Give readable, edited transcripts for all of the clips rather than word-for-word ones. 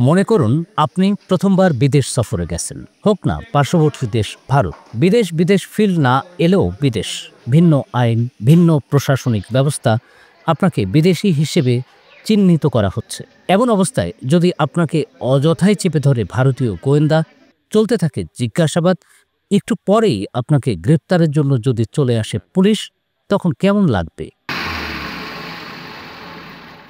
মনে করুন আপনি প্রথমবার বিদেশ সফরে গেছেন, হোক না পার্শ্ববর্তী দেশ ভারত। বিদেশ ফিল না এলেও বিদেশ, ভিন্ন আইন, ভিন্ন প্রশাসনিক ব্যবস্থা, আপনাকে বিদেশি হিসেবে চিহ্নিত করা হচ্ছে। এমন অবস্থায় যদি আপনাকে অযথায় চেপে ধরে ভারতীয় গোয়েন্দা, চলতে থাকে জিজ্ঞাসাবাদ, একটু পরেই আপনাকে গ্রেপ্তারের জন্য যদি চলে আসে পুলিশ, তখন কেমন লাগবে?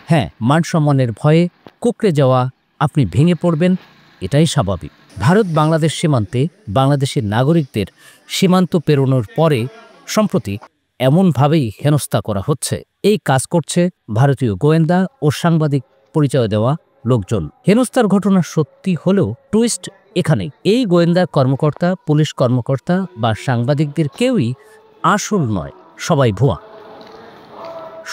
হ্যাঁ, মান সম্মানের ভয়ে কুঁকড়ে যাওয়া, আপনি ভেঙে পড়বেন, এটাই স্বাভাবিক। ভারত বাংলাদেশ সীমান্তে বাংলাদেশের নাগরিকদের সীমান্ত পেরোনোর পরে সম্প্রতি এমনভাবেই হেনস্থা করা হচ্ছে। এই কাজ করছে ভারতীয় গোয়েন্দা ও সাংবাদিক পরিচয় দেওয়া লোকজন। হেনস্থার ঘটনা সত্যি হলেও টুইস্ট এখানেই, এই গোয়েন্দা কর্মকর্তা, পুলিশ কর্মকর্তা বা সাংবাদিকদের কেউই আসল নয়, সবাই ভুয়া।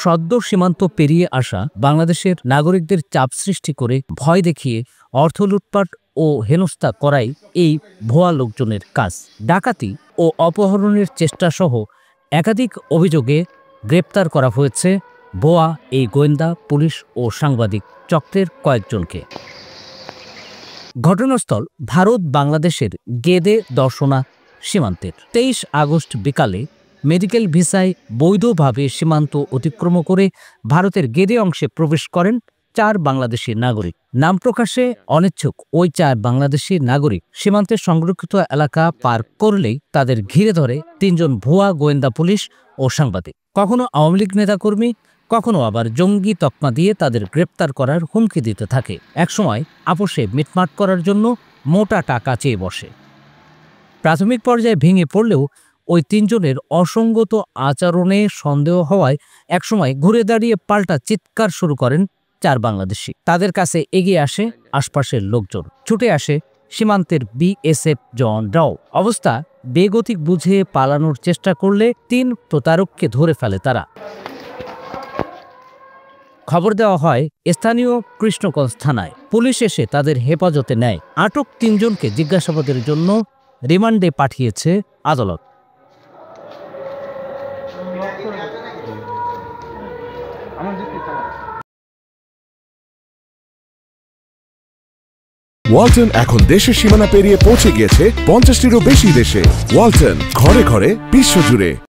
সদ্য সীমান্ত পেরিয়ে আসা বাংলাদেশের নাগরিকদের চাপ সৃষ্টি করে ভয় দেখিয়ে অর্থ লুটপাট ও হেনস্থা করাই এই ভুয়া লোকজনের কাজ। ডাকাতি ও অপহরণের চেষ্টাসহ একাধিক অভিযোগে গ্রেপ্তার করা হয়েছে ভুয়া এই গোয়েন্দা, পুলিশ ও সাংবাদিক চক্রের কয়েকজনকে। ঘটনাস্থল ভারত বাংলাদেশের গেদে দর্শনা সীমান্তের। 23 আগস্ট বিকালে মেডিকেল ভিসায় বৈধভাবে সীমান্ত অতিক্রম করে ভারতের গেদে অংশে প্রবেশ করেন 4 বাংলাদেশি নাগরিক। নাম প্রকাশে অনিচ্ছুক ওই 4 বাংলাদেশি নাগরিক সীমান্তের সংরক্ষিত এলাকা পার করলেই তাদের ঘিরে ধরে 3 জন ভুয়া গোয়েন্দা, পুলিশ ও সাংবাদিক। কখনো আওয়ামী লীগ নেতাকর্মী, কখনো আবার জঙ্গি তকমা দিয়ে তাদের গ্রেপ্তার করার হুমকি দিতে থাকে। একসময় আপোষে মিটমাট করার জন্য মোটা টাকা চেয়ে বসে। প্রাথমিক পর্যায়ে ভেঙে পড়লেও ওই 3 জনের অসঙ্গত আচরণে সন্দেহ হওয়ায় একসময় ঘুরে দাঁড়িয়ে পাল্টা চিৎকার শুরু করেন 4 বাংলাদেশি। তাদের কাছে এগিয়ে আসে আশপাশের লোকজন, ছুটে আসে সীমান্তের বিএসএফ জওয়ানরাও। অবস্থা বেগতিক বুঝে পালানোর চেষ্টা করলে 3 প্রতারককে ধরে ফেলে তারা। খবর দেওয়া হয় স্থানীয় কৃষ্ণগঞ্জ থানায়। পুলিশ এসে তাদের হেফাজতে নেয়। আটক 3 জনকে জিজ্ঞাসাবাদের জন্য রিমান্ডে পাঠিয়েছে আদালত। ওয়ালটন এখন দেশের সীমানা পেরিয়ে পৌঁছে গিয়েছে 50টিরও বেশি দেশে। ওয়ালটন, ঘরে ঘরে, বিশ্বজুড়ে।